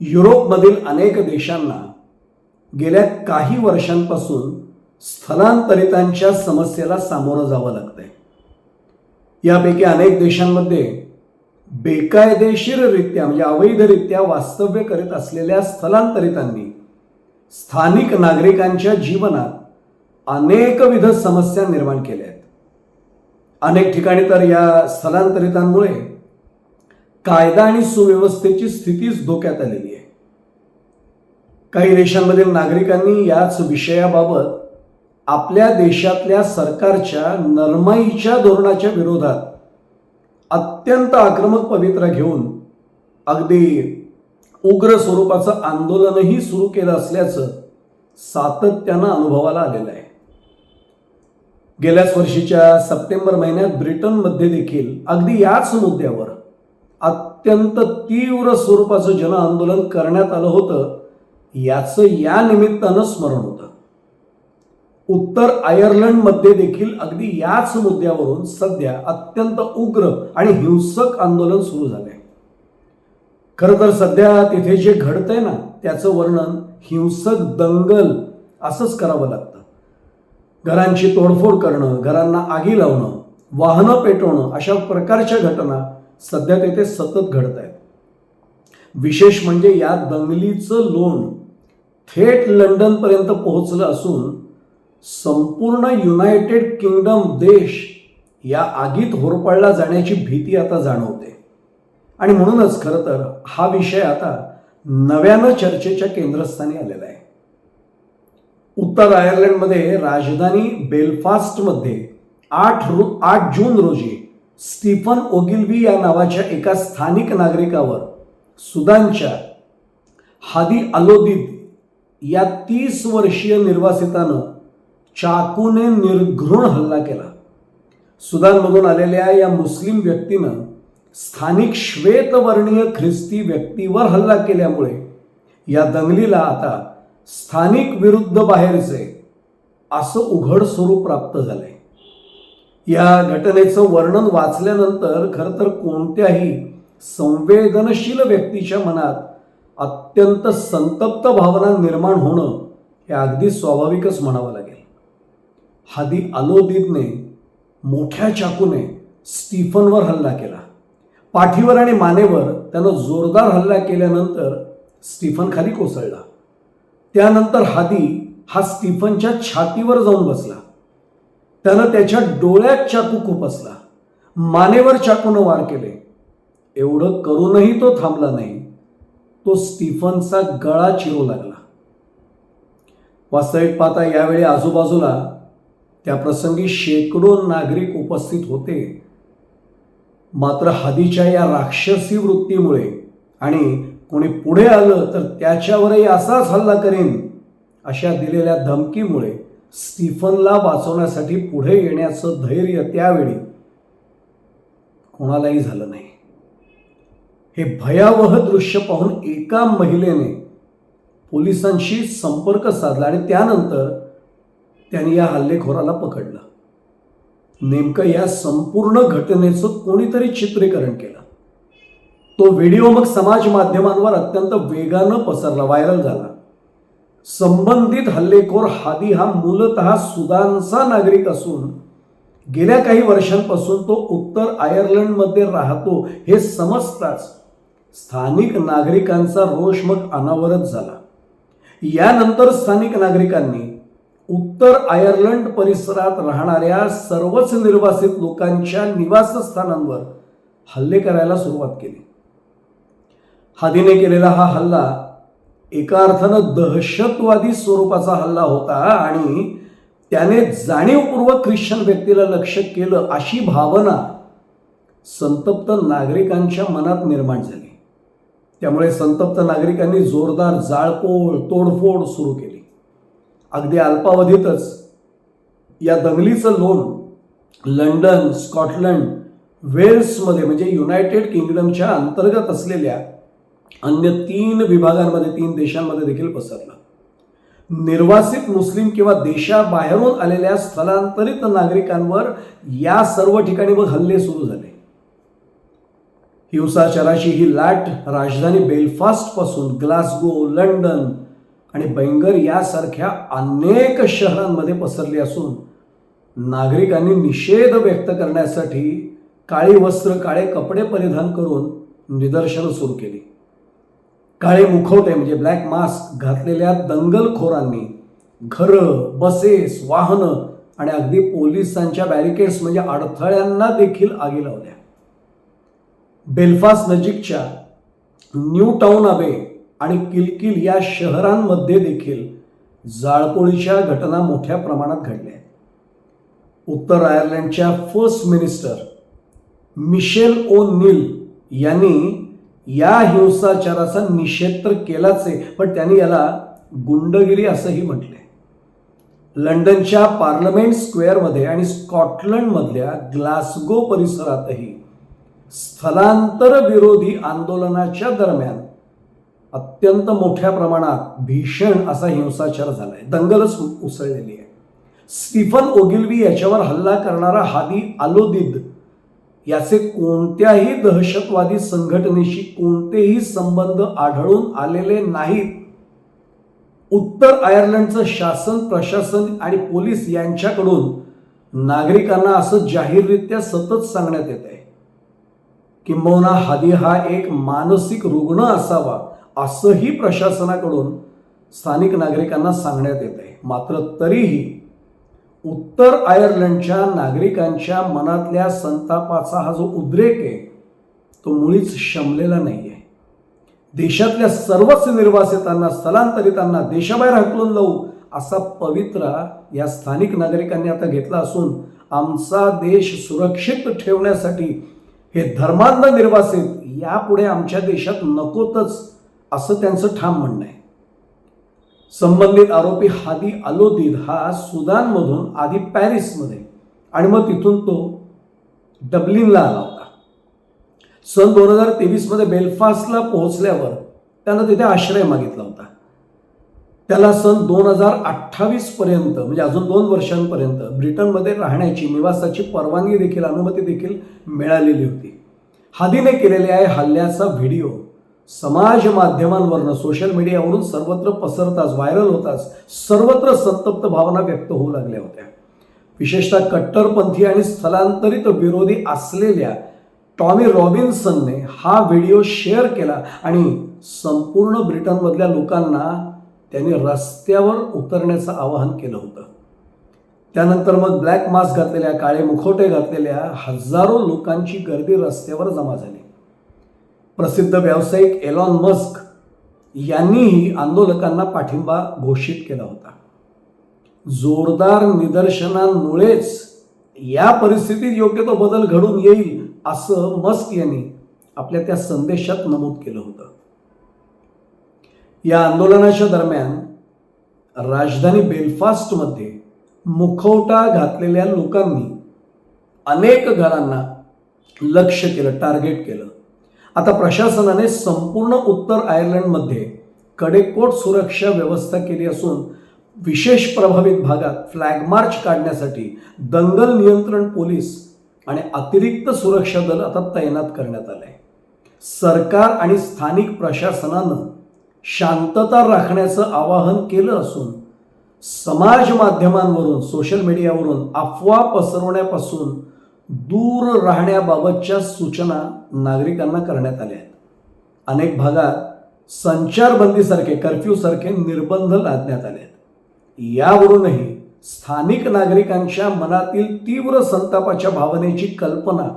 युरोपमधील अनेक देशांना गेल्या काही वर्षांपासून स्थलांतरितांच्या समस्येला सामोरं जावं लागतंय. यापैकी अनेक देशांमध्ये बेकायदेशीररित्या म्हणजे अवैधरित्या वास्तव्य करीत असलेल्या स्थलांतरितांनी स्थानिक नागरिकांच्या जीवनात अनेकविध समस्या निर्माण केल्या आहेत. अनेक ठिकाणी तर या स्थलांतरितांमुळे कायदा आणि सुव्यवस्थेची स्थितीच धोक्यात आलेली आहे. काही देशांमधील नागरिकांनी याच विषयाबाबत आपल्या देशातल्या सरकारच्या नरमाईच्या धोरणाच्या विरोधात अत्यंत आक्रमक पवित्रा घेऊन अगदी उग्र स्वरूपाचं आंदोलनही सुरू केलं असल्याचं सातत्यानं अनुभवाला आलेलं आहे. गेल्याच वर्षीच्या सप्टेंबर महिन्यात ब्रिटनमध्ये देखील अगदी याच मुद्द्यावर अत्यंत तीव्र स्वरूपाचं जन आंदोलन करण्यात आलं होतं. याचं या निमित्तानं स्मरण होतं. उत्तर आयर्लंडमध्ये देखील अगदी याच मुद्द्यावरून सध्या अत्यंत उग्र आणि हिंसक आंदोलन सुरू झालंय. खरं तर सध्या तिथे जे घडतंय ना त्याचं वर्णन हिंसक दंगल असंच करावं लागतं. घरांची तोडफोड करणं, घरांना आगी लावणं, वाहनं पेटवणं अशा प्रकारच्या घटना सध्या तिथे सतत घडत आहेत. विशेष म्हणजे या दंगलीचं लोण थेट लंडनपर्यंत पोहोचलं असून संपूर्ण युनायटेड किंगडम देश या आगीत होरपळला जाण्याची भीती आता जाणवते. आणि म्हणूनच खरं तर हा विषय आता नव्यानं चर्चेच्या केंद्रस्थानी आलेला आहे. उत्तर आयर्लंडमध्ये राजधानी बेलफास्टमध्ये 8 जून रोजी स्टीफन ओगिल्वी या नावाच्या एका स्थानिक नागरिकावर सुदानच्या हादी अलोदीद या 30 वर्षीय निर्वासितानं चाकूने निर्घृण हल्ला केला. सुदानमधून आलेल्या या मुस्लिम व्यक्तीनं स्थानिक श्वेतवर्णीय ख्रिस्ती व्यक्तीवर हल्ला केल्यामुळे या दंगलीला आता स्थानिक विरुद्ध बाहेरचे असं उघड स्वरूप प्राप्त झालंय. या घटनेचं वर्णन वाचल्यानंतर खरं तर कोणत्याही संवेदनशील व्यक्तीच्या मनात अत्यंत संतप्त भावना निर्माण होणं हे अगदी स्वाभाविकच म्हणावं लागेल. हादी अलोदीदने मोठ्या चाकूने स्टीफनवर हल्ला केला. पाठीवर आणि मानेवर त्यानं जोरदार हल्ला केल्यानंतर स्टीफन खाली कोसळला. त्यानंतर हादी हा स्टीफनच्या छातीवर जाऊन बसला. त्यानं त्याच्या डोळ्यात चाकू खुपसला. मानेवर चाकूनं वार केले. एवढं करूनही तो थांबला नाही. तो स्टीफनचा गळा चिरू लागला. वास्तविक पाहता यावेळी आजूबाजूला त्या प्रसंगी शेकडो नागरिक उपस्थित होते. मात्र हादीच्या या राक्षसी वृत्तीमुळे आणि कोणी पुढे आलं तर त्याच्यावरही असाच हल्ला करेन अशा दिलेल्या धमकीमुळे स्टीफनला वाचवण्यासाठी पुढे येण्याचं धैर्य त्यावेळी कोणालाही झालं नाही. हे भयावह दृश्य पाहून एका महिलेने पोलिसांशी संपर्क साधला आणि त्यानंतर त्यांनी या हल्लेखोराला पकडलं. नेमकं या संपूर्ण घटनेचं कोणीतरी चित्रीकरण केलं. तो व्हिडिओ मग समाज माध्यमांवर अत्यंत वेगानं पसरला, व्हायरल झाला. संबंधित हल्लेखोर हादी हा मूलतः सुदानचा नागरिक असून गेल्या काही वर्षांपासून तो उत्तर आयर्लंडमध्ये राहतो हे समजताच स्थानिक नागरिकांचा रोष मग अनावरत झाला. यानंतर स्थानिक नागरिकांनी उत्तर आयर्लंड परिसरात राहणाऱ्या सर्वच निर्वासित लोकांच्या निवासस्थानांवर हल्ले करायला सुरुवात केली. हादीने केलेला हा हल्ला एका अर्थानं दहशतवादी स्वरूपाचा हल्ला होता आणि त्याने जाणीवपूर्वक ख्रिश्चन व्यक्तीला लक्ष्य केलं अशी भावना संतप्त नागरिकांच्या मनात निर्माण झाली. त्यामुळे संतप्त नागरिकांनी जोरदार जाळपोळ तोडफोड सुरू केली. अगदी अल्पावधीतच या दंगलीचं लोण लंडन, स्कॉटलंड, वेल्समध्ये म्हणजे युनायटेड किंगडमच्या अंतर्गत असलेल्या अन्य 3 विभागांमध्ये 3 देशांमध्ये देखील पसरलं. निर्वासित मुस्लिम किंवा देशाबाहेरून आलेल्या स्थलांतरित नागरिकांवर या सर्व ठिकाणी मग हल्ले सुरू झाले. हिंसाचाराची ही लाट राजधानी बेलफास्टपासून ग्लासगो, लंडन आणि बेंगर यासारख्या अनेक शहरांमध्ये पसरली असून नागरिकांनी निषेध व्यक्त करण्यासाठी काळी वस्त्र, काळे कपडे परिधान करून निदर्शनं सुरू केली. काळे मुखवटे म्हणजे ब्लॅक मास्क घातलेल्या दंगलखोरांनी घरं, बसेस, वाहनं आणि अगदी पोलिसांच्या बॅरिकेड्स म्हणजे अडथळ्यांना देखील आगी लावल्या. बेलफास्ट नजीकच्या न्यू टाउन अबे आणि किलकिल या शहरांमध्ये देखील जाळपोळीच्या घटना मोठ्या प्रमाणात घडल्या. उत्तर आयर्लंडच्या फर्स्ट मिनिस्टर मिशेल ओ नील यांनी या हिंसाचाराचा निषेध तर केलाच आहे, पण त्यांनी याला गुंडगिरी असंही म्हटलंय. लंडनच्या पार्लमेंट स्क्वेअरमध्ये आणि स्कॉटलंडमधल्या ग्लासगो परिसरातही स्थलांतर विरोधी आंदोलनाच्या दरम्यान अत्यंत मोठ्या प्रमाणात भीषण असा हिंसाचार झालाय, दंगलच उसळलेली आहे. स्टीफन ओगिल्वी याच्यावर हल्ला करणारा हादी अलोदिद याचे कोणत्याही दहशतवादी संघटनेशी कोणतेही संबंध आढळून आलेले नाहीत. उत्तर आयर्लंडचं शासन, प्रशासन आणि पोलीस यांच्याकडून नागरिकांना असं जाहीररित्या सतत सांगण्यात येत आहे किंबहुना हादी हा एक मानसिक रुग्ण असावा असंही प्रशासनाकडून स्थानिक नागरिकांना सांगण्यात येत आहे. मात्र तरीही उत्तर आयर्लंडच्या नागरिकांच्या मनातल्या संतापाचा हा जो उद्रेक आहे तो मुळीच शमलेला नाही आहे. देशातल्या सर्वच निर्वासितांना, स्थलांतरितांना देशाबाहेर हाकलून लावू असा पवित्रा या स्थानिक नागरिकांनी आता घेतला असून आमचा देश सुरक्षित ठेवण्यासाठी हे धर्मांध निर्वासित यापुढे आमच्या देशात नकोतच असं त्यांचं ठाम म्हणणं आहे. संबंधित आरोपी हादी अलोदिद हा सुदानमधून आधी पॅरिसमध्ये आणि मग तिथून तो डब्लिनला आला होता. सन 2023 मध्ये बेलफास्टला पोहोचल्यावर त्यानं तिथे आश्रय मागितला होता. त्याला सन 2028 पर्यंत म्हणजे अजून 2 वर्षांपर्यंत ब्रिटनमध्ये राहण्याची, निवासाची परवानगी देखील, अनुमती देखील मिळालेली होती. हादीने केलेल्या या हल्ल्याचा व्हिडिओ समाज माध्यमांवरनं, सोशल मीडियावरून सर्वत्र पसरताच, व्हायरल होताच सर्वत्र संतप्त भावना व्यक्त होऊ लागल्या होत्या. विशेषतः कट्टरपंथी आणि स्थलांतरित विरोधी असलेल्या टॉमी रॉबिन्सनने हा व्हिडिओ शेअर केला आणि संपूर्ण ब्रिटनमधल्या लोकांना त्यांनी रस्त्यावर उतरण्याचं आवाहन केलं होतं. त्यानंतर मग ब्लॅक मास्क घातलेल्या, काळे मुखवटे घातलेल्या हजारो लोकांची गर्दी रस्त्यावर जमा झाली. प्रसिद्ध व्यावसायिक एलॉन मस्क यांनीही आंदोलकांना पाठिंबा घोषित केला होता. जोरदार निदर्शनांमुळेच या परिस्थितीत योग्य तो बदल घडून येईल असं मस्क यांनी आपल्या त्या संदेशात नमूद केलं होतं. या आंदोलनाच्या दरम्यान राजधानी बेलफास्टमध्ये मुखवटा घातलेल्या लोकांनी अनेक घरांना लक्ष्य केलं, टार्गेट केलं. आता प्रशासनाने संपूर्ण उत्तर आयर्लंडमध्ये कडेकोट सुरक्षा व्यवस्था केली असून विशेष प्रभावित भागात फ्लॅग मार्च काढण्यासाठी दंगल नियंत्रण पोलीस आणि अतिरिक्त सुरक्षा दल आता तैनात करण्यात आले. सरकार आणि स्थानिक प्रशासनानं शांतता राखण्याचं आवाहन केलं असून समाज माध्यमांवरून, सोशल मीडियावरून अफवा पसरवण्यापासून दूर राहण्याबाबतच्या सूचना नागरिकांना करण्यात आल्या आहेत. अनेक भागात संचारबंदीसारखे, कर्फ्यूसारखे निर्बंध लादण्यात आले आहेत. यावरूनही स्थानिक नागरिकांच्या मनातील तीव्र संतापाच्या भावनेची कल्पना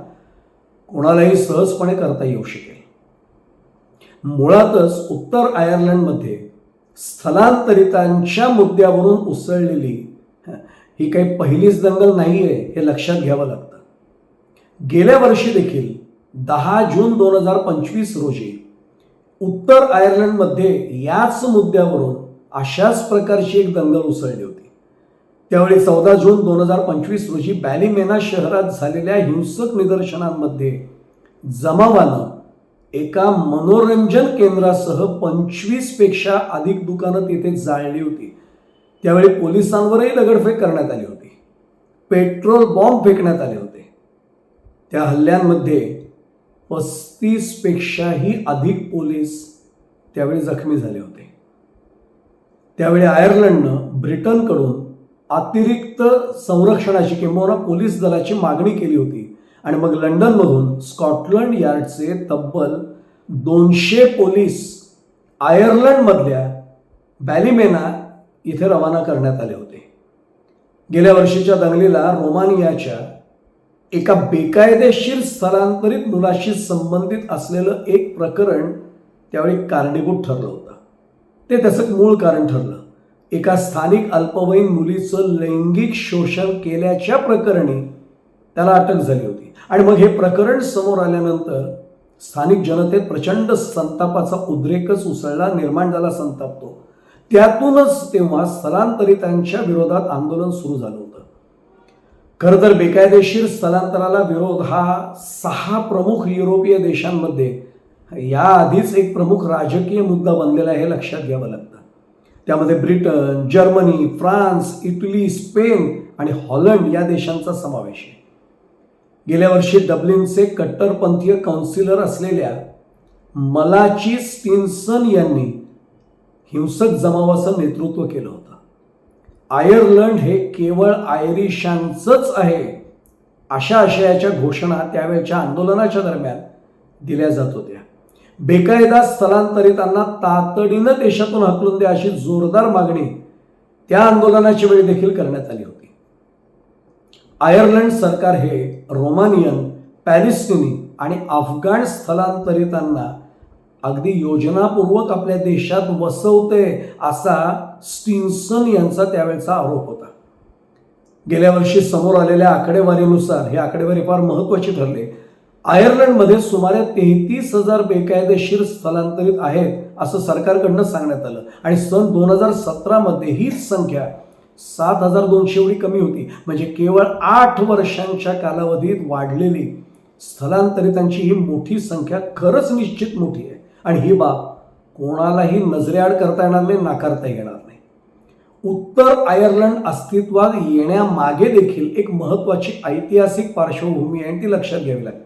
कोणालाही सहजपणे करता येऊ शकेल. मुळातच उत्तर आयर्लंडमध्ये स्थलांतरितांच्या मुद्द्यावरून उसळलेली ही काही पहिलीच दंगल नाहीये हे लक्षात घ्यावं लागतं. गेल्या वर्षी देखील 10 जून 2025 रोजी उत्तर आयर्लंडमध्ये याच मुद्द्यावरून अशाच प्रकारची एक दंगल उसळली होती. त्यावेळी 14 जून 2025 रोजी बॅलीमेना शहरात झालेल्या हिंसक निदर्शनांमध्ये जमावानं एका मनोरंजन केंद्रासह 25 पेक्षा अधिक दुकानं तिथे जाळली होती. त्यावेळी पोलिसांवरही दगडफेक करण्यात आली होती. पेट्रोल बॉम्ब फेकण्यात आले होते. त्या हल्ल्यांमध्ये 35 पेक्षाही अधिक पोलीस त्यावेळी जखमी झाले होते. त्यावेळी आयर्लंडनं ब्रिटनकडून अतिरिक्त संरक्षणाची किंवा पोलीस दलाची मागणी केली होती आणि मग लंडनमधून स्कॉटलंड यार्डचे तब्बल 200 पोलीस आयर्लंडमधल्या बॅलिमेना इथे रवाना करण्यात आले होते. गेल्या वर्षीच्या दंगलीला रोमानियाच्या एका बेकायदेशीर स्थलांतरित मुलाशी संबंधित असलेलं एक प्रकरण त्यावेळी कारणीभूत ठरलं होतं. ते त्याचं मूळ कारण ठरलं. एका स्थानिक अल्पवयीन मुलीचं लैंगिक शोषण केल्याच्या प्रकरणी त्याला अटक झाली होती आणि मग हे प्रकरण समोर आल्यानंतर स्थानिक जनतेत प्रचंड संतापाचा उद्रेकच उसळला, निर्माण झाला संताप तो. त्यातूनच तेव्हा स्थलांतरितांच्या विरोधात आंदोलन सुरू झालं होतं. खरं तर बेकायदेशीर स्थलांतराला विरोध हा 6 प्रमुख युरोपीय देशांमध्ये याआधीच एक प्रमुख राजकीय मुद्दा बनलेला आहे, हे लक्षात घ्यावं लागतं. त्यामध्ये Britain, Germany, France, Italy, Spain आणि हॉलंड या देशांचा समावेश आहे. गेल्या वर्षी डब्लिनचे कट्टरपंथीय काउन्सिलर असलेल्या मलाची स्टिन्सन यांनी हिंसक जमावाचं नेतृत्व केलं होतं. आयर्लंड हे केवळ आयरिशांचंच आहे अशा आशयाच्या घोषणा त्यावेळच्या आंदोलनाच्या दरम्यान दिल्या जात होत्या. बेकायदा स्थलांतरितांना तातडीनं देशातून हाकलून द्या अशी जोरदार मागणी त्या आंदोलनाच्या वेळी देखील करण्यात आली होती. आयर्लंड सरकार हे रोमानियन, पॅलेस्टिनी आणि अफगाण स्थलांतरितांना अगदी योजनापूर्वक आपल्या देशात वसवते असा स्टिन्सन यांचा त्यावेळचा आरोप होता. गेल्या वर्षी समोर आलेल्या आकडेवारीनुसार, ही आकडेवारी फार महत्त्वाची ठरली, आयर्लंडमध्ये सुमारे 33,000 बेकायदेशीर स्थलांतरित आहेत असं सरकारकडनं सांगण्यात आलं आणि सन 2017 मध्ये हीच संख्या 7,200 एवढी कमी होती. म्हणजे केवळ 8 वर्षांच्या कालावधीत वाढलेली स्थलांतरितांची ही मोठी संख्या खरंच निश्चित मोठी आहे आणि ही बाब कोणालाही नजरेआड करता येणार नाही, नाकारता येणार नाही. उत्तर आयर्लंड अस्तित्वात येण्यामागे देखील एक महत्त्वाची ऐतिहासिक पार्श्वभूमी आहे आणि ती लक्षात घ्यावी लागते.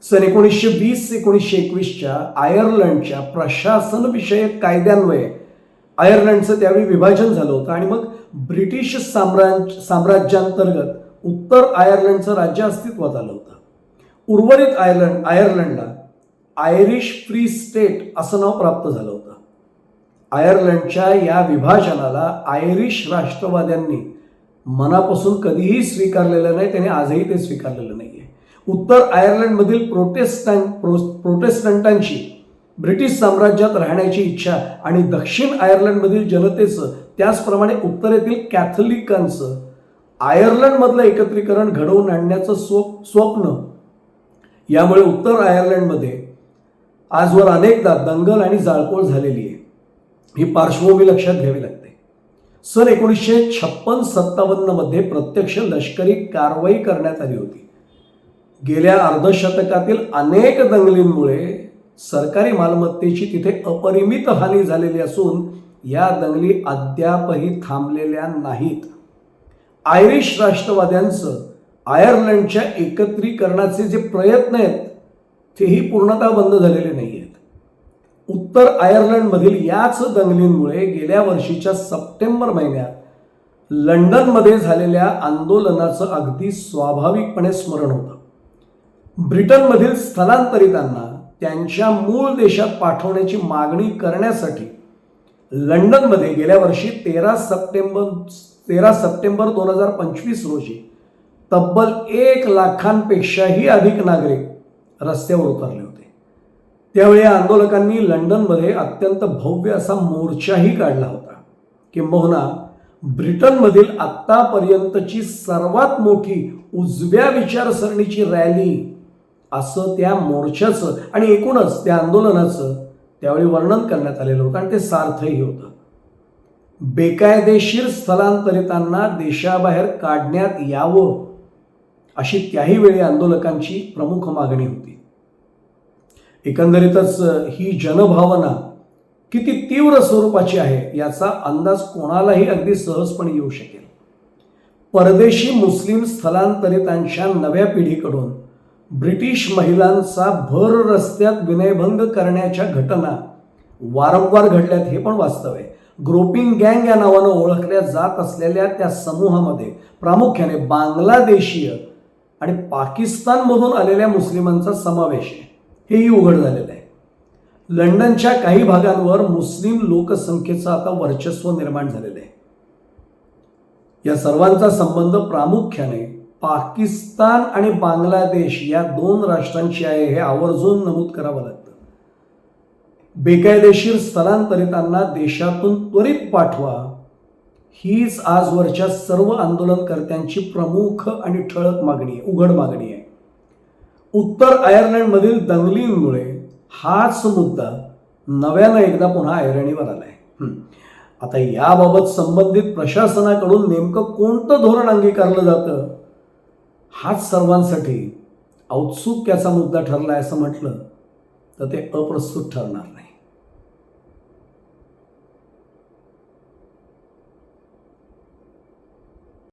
सन 1920-1921च्या आयर्लंडच्या प्रशासनविषयक कायद्यान्वये आयर्लंडचं त्यावेळी विभाजन झालं होतं आणि मग ब्रिटिश साम्राज्याअंतर्गत उत्तर आयर्लंडचं राज्य अस्तित्वात आलं होतं. उर्वरित आयर्लंडला आयरिश फ्री स्टेट असं नाव प्राप्त झालं होतं. आयर्लंडच्या या विभाजनाला आयरिश राष्ट्रवाद्यांनी मनापासून कधीही स्वीकारलेलं नाही, त्याने आजही ते स्वीकारलेलं नाही आहे. उत्तर आयर्लंडमधील प्रोटेस्टंटांची ब्रिटिश साम्राज्यात राहण्याची इच्छा आणि दक्षिण आयर्लंडमधील जनतेचं, त्याचप्रमाणे उत्तरेतील कॅथलिकांचं आयर्लंडमधलं एकत्रीकरण घडवून आणण्याचं स्वप्न, यामुळे उत्तर आयर्लंडमध्ये आजवर अनेकदा दंगल आणि जाळपोळ झालेली आहे. ही पार्श्वभूमी लक्षात घ्यावी लागते. सन 1956-57 मध्ये प्रत्यक्ष लष्करी कारवाई करण्यात आली होती. गेल्या अर्धशतकातील अनेक दंगलींमुळे सरकारी मालमत्तेची तिथे अपरिमित हानी झालेली असून या दंगली अद्यापही थांबलेल्या नाहीत. आयरिश राष्ट्रवाद्यांचं आयर्लंडच्या एकत्रीकरणाचे जे प्रयत्न आहेत तेही पूर्णतः बंद झालेले नाही आहेत. उत्तर आयर्लंडमधील याच दंगलींमुळे गेल्या वर्षीच्या सप्टेंबर महिन्यात लंडनमध्ये झालेल्या आंदोलनाचं अगदी स्वाभाविकपणे स्मरण होतं. ब्रिटनमधील स्थलांतरितांना त्यांच्या मूळ देशात पाठवण्याची मागणी करण्यासाठी लंडनमध्ये गेल्या वर्षी 13 सप्टेंबर 2025 रोजी तब्बल 1 लाखांपेक्षाही अधिक नागरिक रस्त्यावर उतरले होते. त्यावेळी आंदोलकांनी लंडनमध्ये अत्यंत भव्य असा मोर्चाही काढला होता. किंबहुना ब्रिटनमधील आत्तापर्यंतची सर्वात मोठी उजव्या विचारसरणीची रॅली असं त्या मोर्चाचं आणि एकूणच त्या आंदोलनाचं त्यावेळी वर्णन करण्यात आलेलं होतं आणि ते सार्थही होतं. बेकायदेशीर स्थलांतरितांना देशाबाहेर काढण्यात यावं अशी त्याही वेळी आंदोलकांची प्रमुख मागणी होती. एकंदरीतच ही जनभावना किती तीव्र स्वरूपाची आहे याचा अंदाज कोणालाही अगदी सहजपणे येऊ शकेल. परदेशी मुस्लिम स्थलांतरितांच्या नव्या पिढीकडून ब्रिटिश महिलांचा भर रस्त्यात विनयभंग करण्याच्या घटना वारंवार घडल्यात हे पण वास्तव आहे. ग्रोपिंग गँग या नावानं ओळखल्या जात असलेल्या त्या समूहामध्ये प्रामुख्याने बांगलादेशीय आणि पाकिस्तानमधून आलेल्या मुस्लिमांचा समावेश आहे, हेही उघड झालेलं आहे. लंडनच्या काही भागांवर मुस्लिम लोकसंख्येचं आता वर्चस्व निर्माण झालेलं आहे. या सर्वांचा संबंध प्रामुख्याने पाकिस्तान आणि बांगलादेश या दोन राष्ट्रांची आहे, हे आवर्जून नमूद करावं लागतं. बेकायदेशीर स्थलांतरितांना देशातून त्वरित पाठवा, हीच आजवरच्या सर्व आंदोलनकर्त्यांची प्रमुख आणि ठळक मागणी आहे, उघड मागणी आहे. उत्तर आयर्लंडमधील दंगलींमुळे हाच मुद्दा नव्यानं एकदा पुन्हा ऐरणीवर आलाय. आता याबाबत संबंधित प्रशासनाकडून नेमकं कोणतं धोरण अंगीकारलं जातं, हाच सर्वांसाठी औत्सुक्याचा मुद्दा ठरलाय असं म्हटलं तर ते अप्रस्तुत ठरणार नाही.